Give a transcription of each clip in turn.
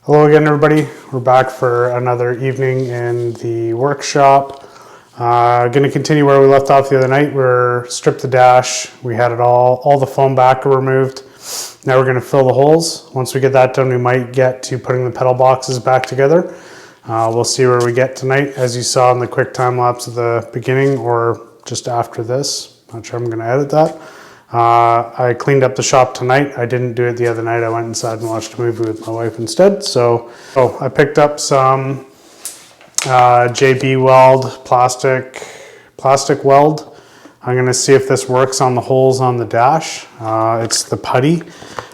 Hello again, everybody. We're back for another evening in the workshop. Going to continue where we left off the other night. We're stripped the dash. We had it all the foam back removed. Now we're going to fill the holes. Once we get that done, we might get to putting the pedal boxes back together. We'll see where we get tonight, as you saw in the quick time lapse at the beginning or just after this. Not sure I'm going to edit that. I cleaned up the shop tonight. I didn't do it the other night. I went inside and watched a movie with my wife instead. So I picked up some JB weld plastic weld. I'm going to see if this works on the holes on the dash. It's the putty.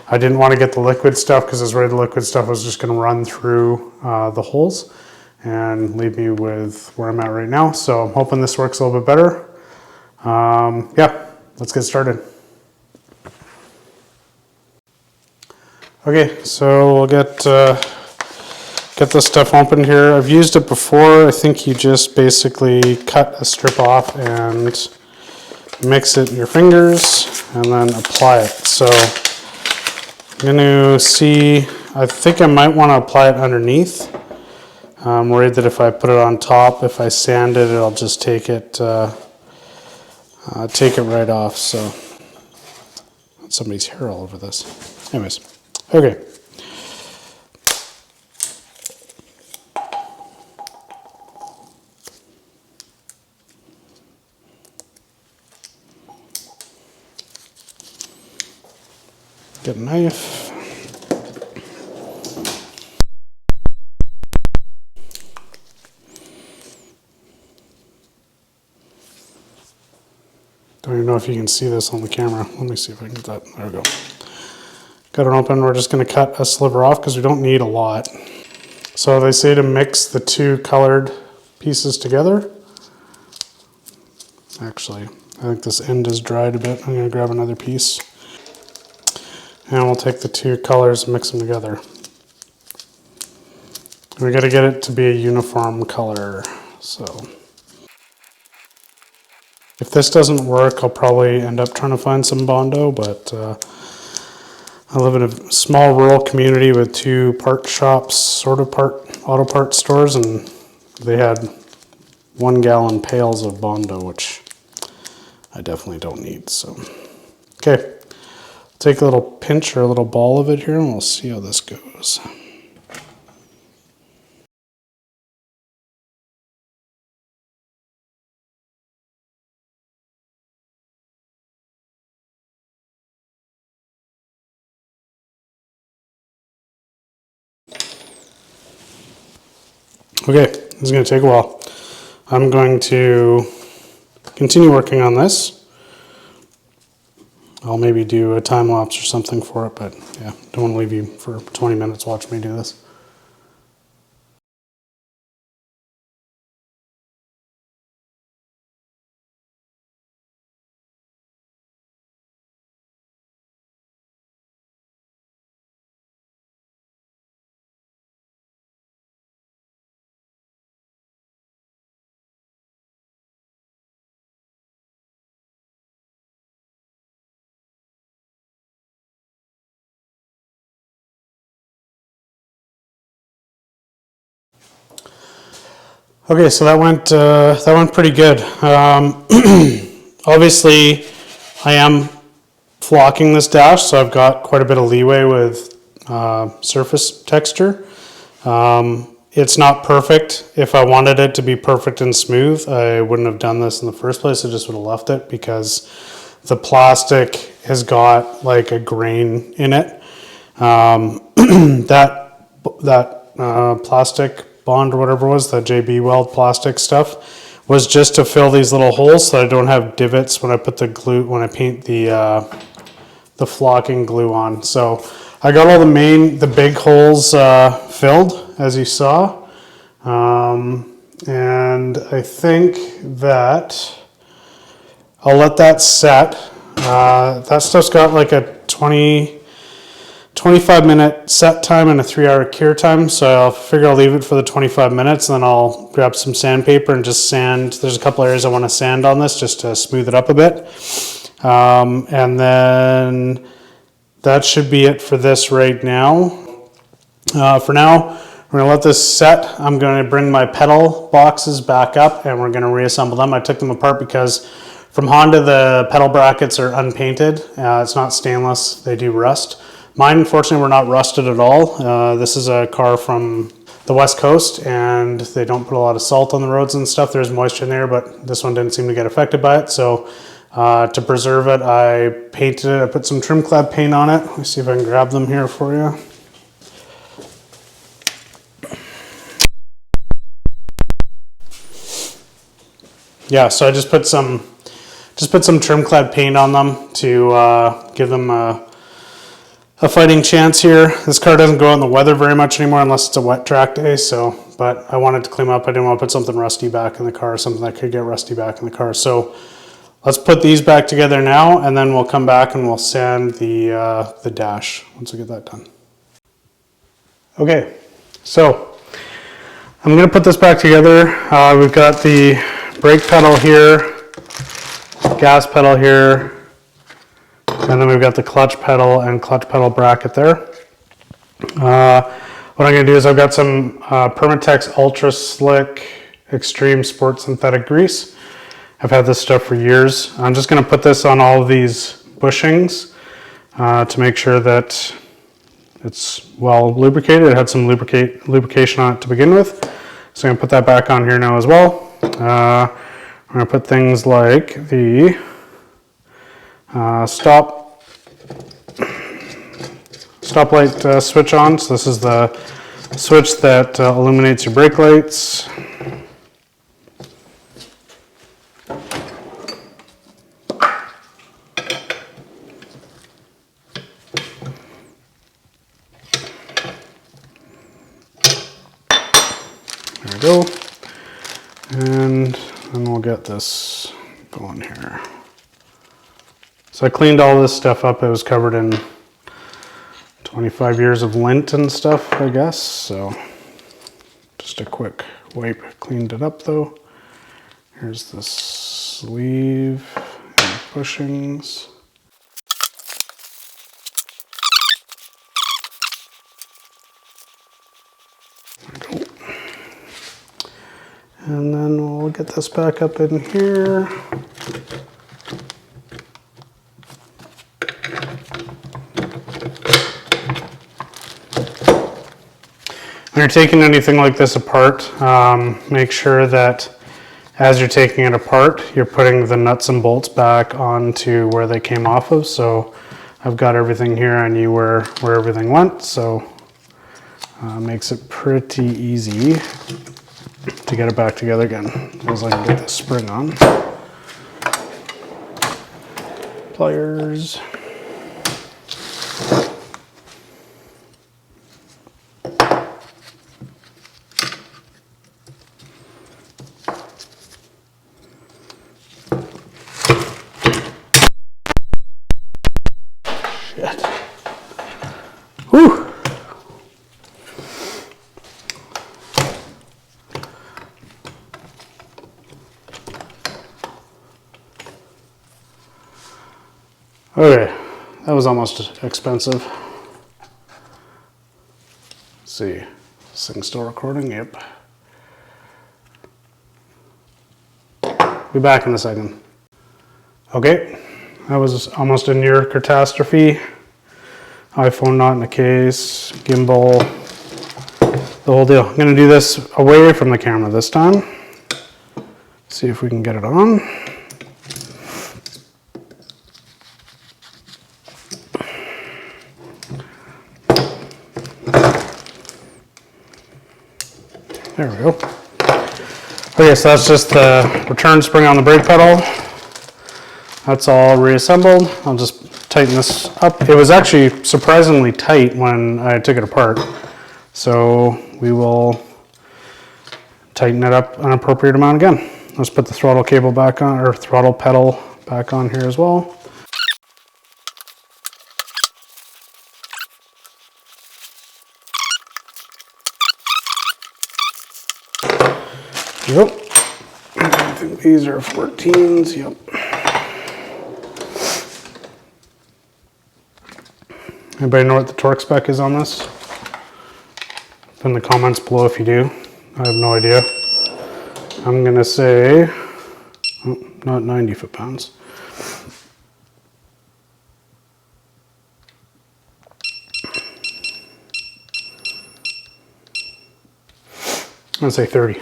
I didn't want to get the liquid stuff because I was worried the liquid stuff was just going to run through the holes and leave me with where I'm at right now. So I'm hoping this works a little bit better. Yeah, let's get started. Okay, so we'll get this stuff open here. I've used it before. I think you just basically cut a strip off and mix it in your fingers and then apply it. So I'm going to see, I think I might want to apply it underneath. I'm worried that if I put it on top, if I sand it, it'll just take it right off. So somebody's hair all over this. Anyways. Okay. Get a knife. Don't even know if you can see this on the camera. Let me see if I can get that. There we go. Got it open. We're just going to cut a sliver off because we don't need a lot. So they say to mix the two colored pieces together. Actually, I think this end is dried a bit. I'm going to grab another piece. And we'll take the two colors and mix them together. And we got to get it to be a uniform color. So if this doesn't work, I'll probably end up trying to find some Bondo, but I live in a small rural community with two part shops, auto part stores, and they had 1 gallon pails of Bondo, which I definitely don't need. So, okay, take a little pinch or a little ball of it here, and we'll see how this goes. Okay, this is going to take a while. I'm going to continue working on this. I'll maybe do a time lapse or something for it, but yeah, don't want to leave you for 20 minutes watching me do this. Okay, so that went pretty good. Obviously, I am flocking this dash, so I've got quite a bit of leeway with surface texture. It's not perfect. If I wanted it to be perfect and smooth, I wouldn't have done this in the first place. I just would have left it because the plastic has got like a grain in it. That plastic bond or whatever it was, the JB weld plastic stuff, was just to fill these little holes so I don't have divots when I put the glue, when I paint the flocking glue on. So I got all the big holes filled, as you saw. And I think that I'll let that set. That stuff's got like a 25-minute set time and a 3-hour cure time, so I'll figure I'll leave it for the 25 minutes, and then I'll grab some sandpaper and just sand. There's a couple areas I want to sand on this just to smooth it up a bit. And then that should be it for this right now. For now, we're gonna let this set. I'm gonna bring my pedal boxes back up and we're gonna reassemble them. I took them apart because from Honda, the pedal brackets are unpainted. It's not stainless, they do rust. Mine, unfortunately, were not rusted at all. This is a car from the West Coast and they don't put a lot of salt on the roads and stuff. There's moisture in there, but this one didn't seem to get affected by it. So to preserve it, I painted it. I put some trim clad paint on it. Let me see if I can grab them here for you. Yeah, so I just put some trim clad paint on them to give them a fighting chance here. This car doesn't go out in the weather very much anymore unless it's a wet track day. So, but I wanted to clean up. I didn't want to put something rusty back in the car, something that could get rusty back in the car. So let's put these back together now, and then we'll come back and we'll sand the dash once we get that done. Okay, so I'm gonna put this back together. We've got the brake pedal here, gas pedal here, and then we've got the clutch pedal and clutch pedal bracket there. What I'm going to do is I've got some Permatex Ultra Slick Extreme Sport Synthetic Grease. I've had this stuff for years. I'm just going to put this on all of these bushings to make sure that it's well lubricated. It had some lubrication on it to begin with. So I'm going to put that back on here now as well. I'm going to put things like the stoplight switch on. So this is the switch that illuminates your brake lights. There we go. And then we'll get this going here. So I cleaned all this stuff up. It was covered in 25 years of lint and stuff, I guess. So just a quick wipe, cleaned it up though. Here's the sleeve and bushings. There we go. And then we'll get this back up in here. When you're taking anything like this apart, make sure that as you're taking it apart, you're putting the nuts and bolts back onto where they came off of. So I've got everything here. I knew where everything went, so makes it pretty easy to get it back together again, as I can get this spring on. Pliers. Shit. Whew. Okay, that was almost expensive. Let's see, is this thing still recording? Yep. Be back in a second. Okay, that was almost a near catastrophe. iPhone not in the case, gimbal, the whole deal. I'm gonna do this away from the camera this time. See if we can get it on. There we go. Okay, so that's just the return spring on the brake pedal. That's all reassembled. I'll just tighten this up. It was actually surprisingly tight when I took it apart. So we will tighten it up an appropriate amount again. Let's put the throttle cable back on, or throttle pedal back on here as well. Yep. I think these are 14s. Yep. Anybody know what the torque spec is on this? Put in the comments below if you do. I have no idea. I'm gonna say, oh, not 90 foot-pounds. I'm gonna say 30.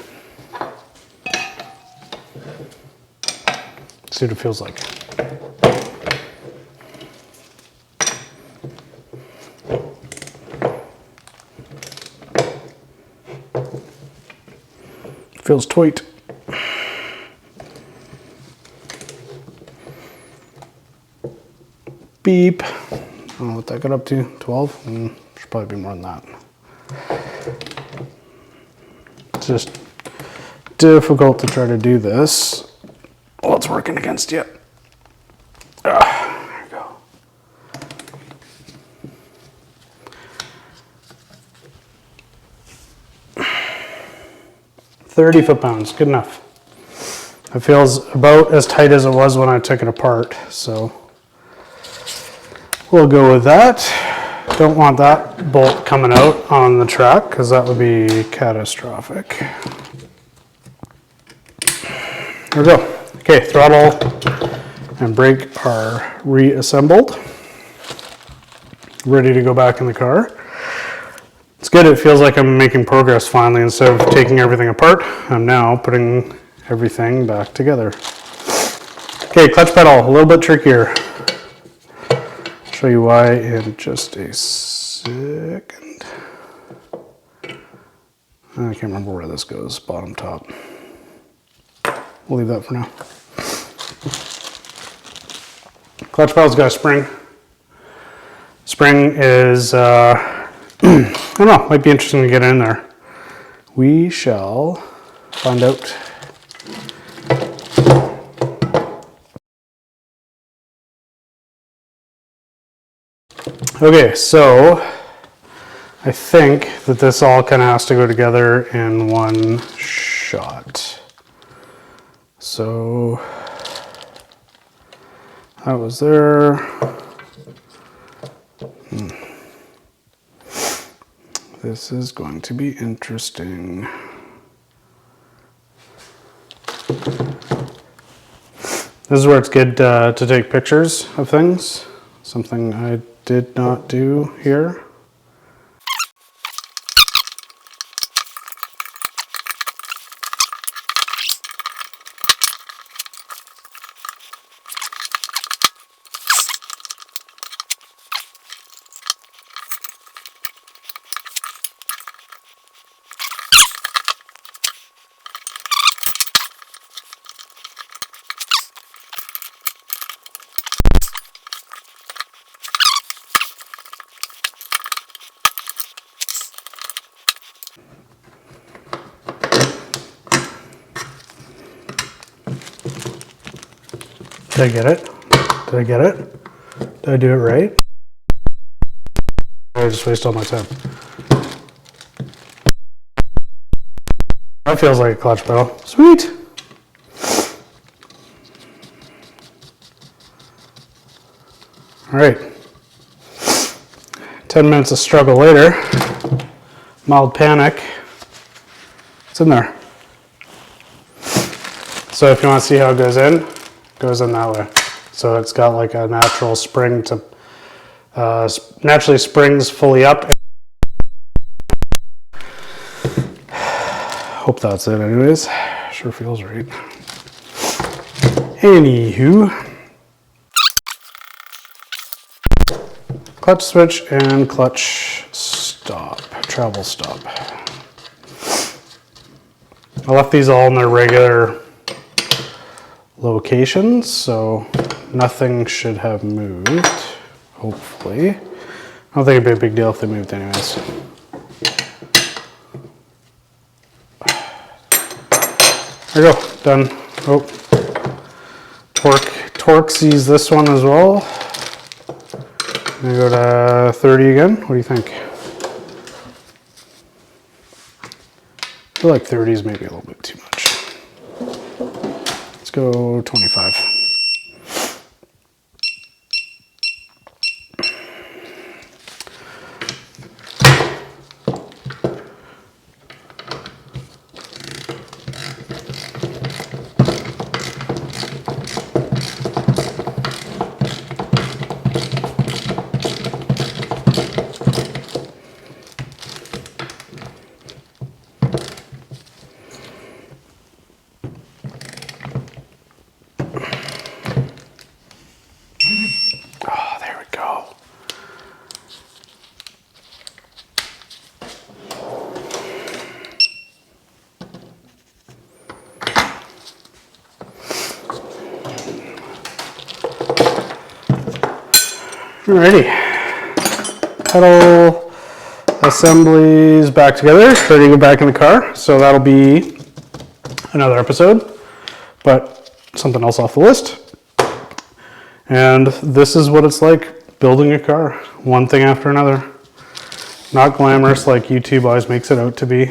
See what it feels like. Feels tight. Beep. I don't know what that got up to. 12? Should probably be more than that. It's just difficult to try to do this while it's working against you. There you go. 30 foot-pounds, good enough. It feels about as tight as it was when I took it apart, so we'll go with that. Don't want that bolt coming out on the track because that would be catastrophic. There we go. Okay, throttle and brake are reassembled. Ready to go back in the car. It's good, it feels like I'm making progress finally. Instead of taking everything apart, I'm now putting everything back together. Okay, clutch pedal, a little bit trickier. Show you why in just a second. I can't remember where this goes, bottom, top. We'll leave that for now. Clutch pedal's got a spring. Spring is, I don't know, might be interesting to get in there. We shall find out. Okay, so I think that this all kind of has to go together in one shot. So that was there. This is going to be interesting. This is where it's good to take pictures of things. Something I did not do here. Did I get it? Did I get it? Did I do it right? Or I just waste all my time? That feels like a clutch pedal. Sweet! Alright. 10 minutes of struggle later. Mild panic. It's in there. So if you want to see how it goes in that way. So it's got like a natural spring to, naturally springs fully up. Hope that's it anyways. Sure feels right. Anywho. Clutch switch and clutch stop, travel stop. I left these all in their regular locations, so nothing should have moved, hopefully. I don't think it'd be a big deal if they moved anyways. There we go, done. Oh, torque sees this one as well. I'm gonna go to 30 again. What do you think? I feel like 30 is maybe a little bit too much. Let's go 25. Alrighty, pedal assemblies back together, ready to go back in the car. So that'll be another episode, but something else off the list. And this is what it's like building a car, one thing after another. Not glamorous like YouTube always makes it out to be.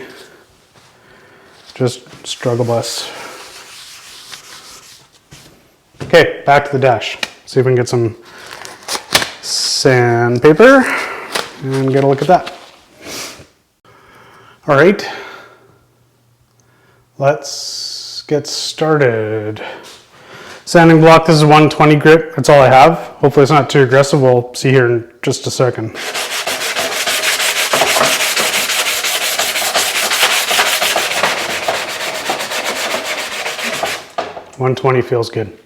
Just struggle bus. Okay, back to the dash. See if we can get some sandpaper and get a look at that. All right, let's get started. Sanding block, this is 120 grit, that's all I have. Hopefully it's not too aggressive, we'll see here in just a second. $120 feels good.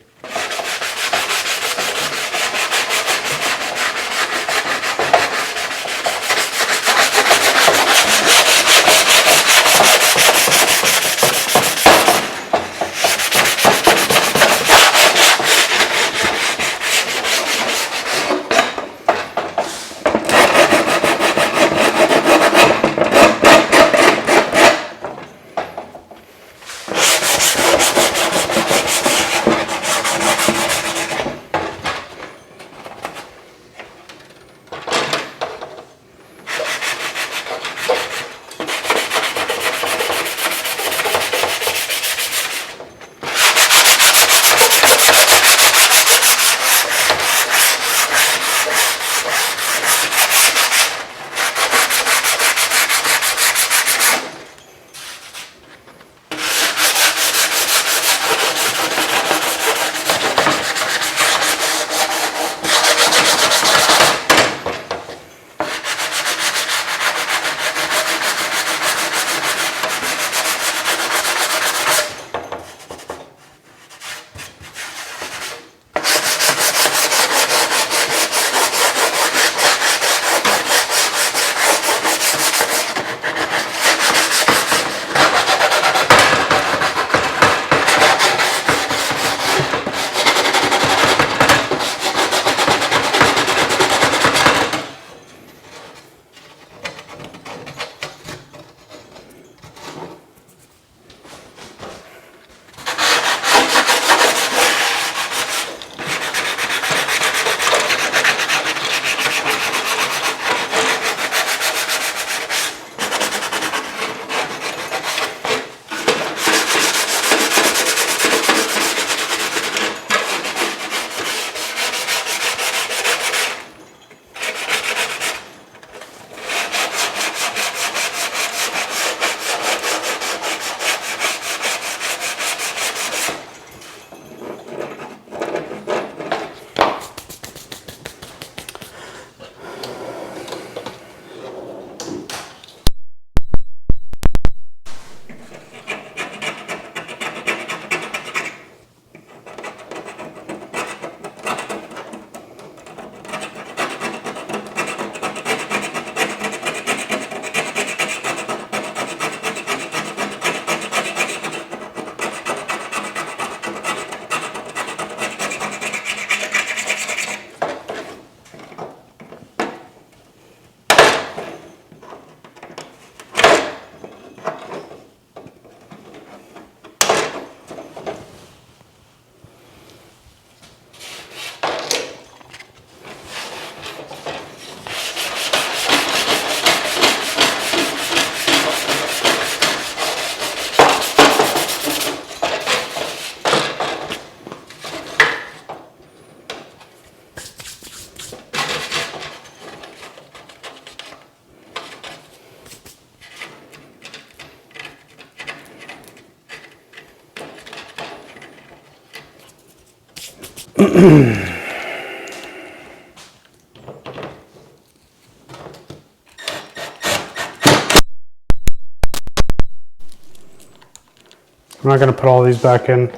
I'm not going to put all these back in.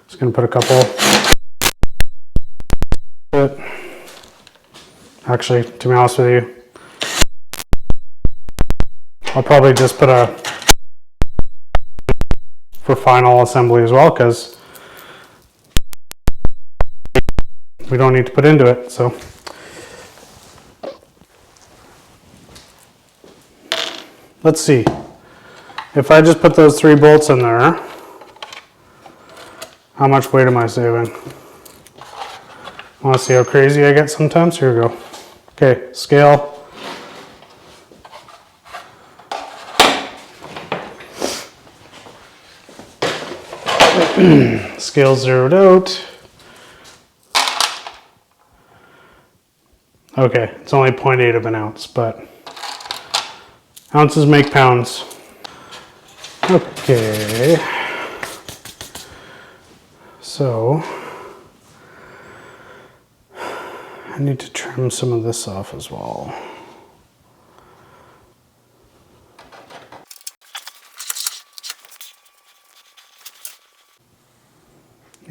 Just going to put a couple. Actually, to be honest with you, I'll probably just put a for final assembly as well, because we don't need to put into it. So let's see. If I just put those 3 bolts in there, how much weight am I saving? Want to see how crazy I get sometimes? Here we go. Okay, scale. Scale zeroed out. Okay, it's only 0.8 of an ounce, but ounces make pounds. Okay, so I need to trim some of this off as well.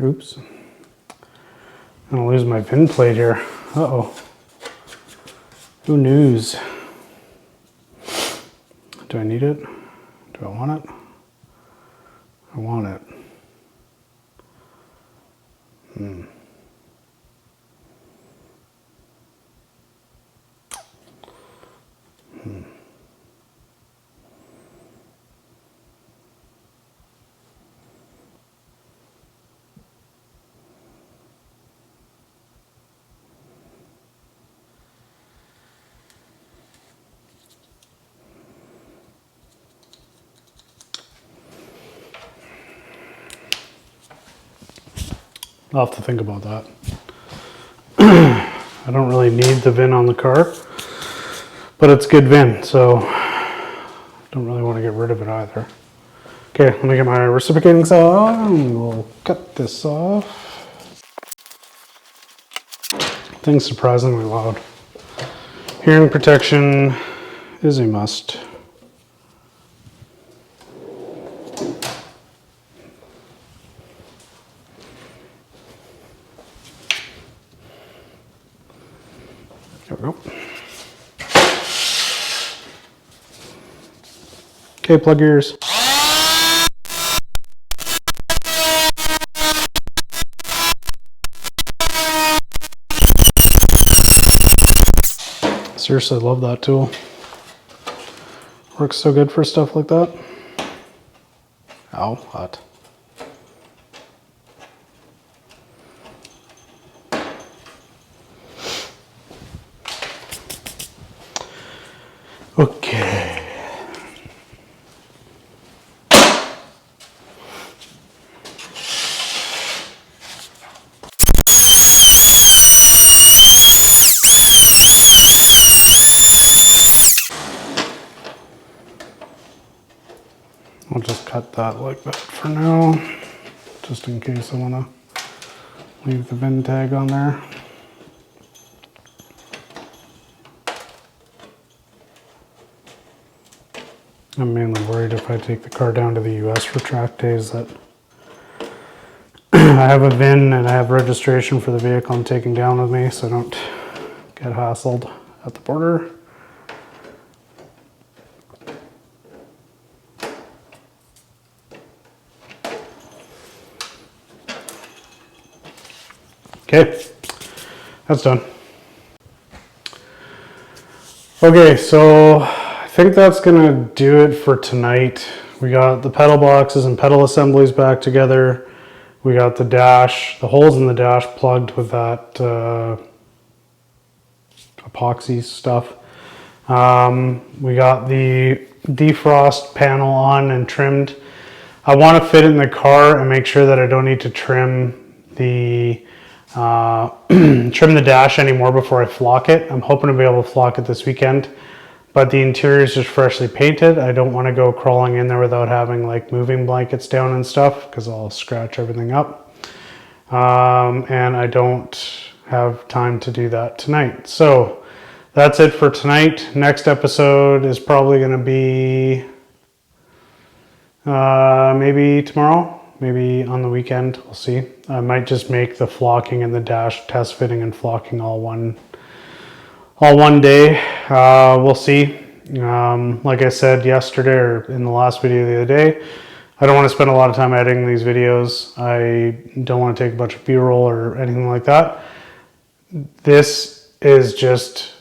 Oops. I'm gonna lose my pin plate here. Uh-oh. Who knows? Do I need it? Do I want it? I want it. I'll have to think about that. I don't really need the VIN on the car, but it's good VIN, so I don't really want to get rid of it either. Okay, let me get my reciprocating saw and we'll cut this off. Thing's surprisingly loud. Hearing protection is a must. There we go. Okay, plug your ears. Seriously, love that tool. Works so good for stuff like that. Ow, hot. Okay. I'll just cut that like that for now, just in case I want to leave the VIN tag on there. I'm mainly worried if I take the car down to the US for track days that I have a VIN and I have registration for the vehicle I'm taking down with me, so I don't get hassled at the border. Okay, that's done. Okay, so I think that's gonna do it for tonight. We got the pedal boxes and pedal assemblies back together. We got the dash, the holes in the dash plugged with that epoxy stuff. We got the defrost panel on and trimmed. I want to fit it in the car and make sure that I don't need to trim the trim the dash anymore before I flock it. I'm hoping to be able to flock it this weekend, but the interior is just freshly painted. I don't want to go crawling in there without having like moving blankets down and stuff because I'll scratch everything up. And I don't have time to do that tonight. So that's it for tonight. Next episode is probably going to be maybe tomorrow. Maybe on the weekend, we'll see. I might just make the flocking and the dash test fitting and flocking all one day. We'll see. Like I said yesterday or in the last video the other day, I don't want to spend a lot of time editing these videos. I don't want to take a bunch of B-roll or anything like that. This is just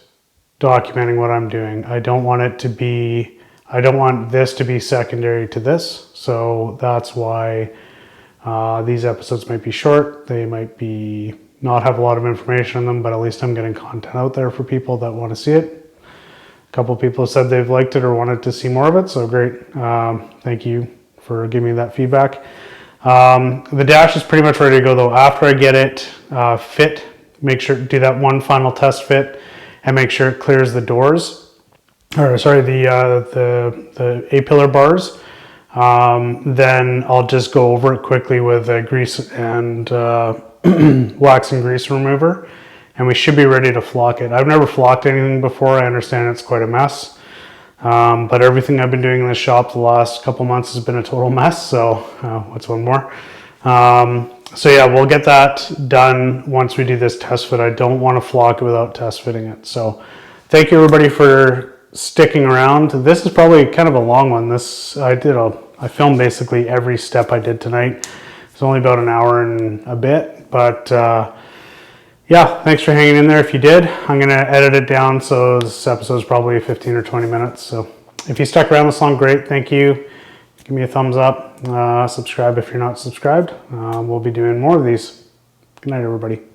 documenting what I'm doing. I don't want it to be I don't want this to be secondary to this. So that's why these episodes might be short. They might be not have a lot of information in them, but at least I'm getting content out there for people that want to see it. A couple people said they've liked it or wanted to see more of it, so great. Thank you for giving me that feedback. The dash is pretty much ready to go though. After I get it fit, make sure do that one final test fit and make sure it clears the doors, or sorry, the A-pillar bars. Then I'll just go over it quickly with grease and wax and grease remover, and we should be ready to flock it. I've never flocked anything before. I understand it's quite a mess, but everything I've been doing in the shop the last couple months has been a total mess. So what's one more? So yeah, we'll get that done once we do this test fit. I don't want to flock it without test fitting it. So thank you everybody for sticking around. This is probably kind of a long one. I filmed basically every step I did tonight. It's only about an hour and a bit, but yeah, thanks for hanging in there. If you did, I'm going to edit it down so this episode is probably 15 or 20 minutes. So if you stuck around this long, great. Thank you. Give me a thumbs up. Subscribe if you're not subscribed. We'll be doing more of these. Good night, everybody.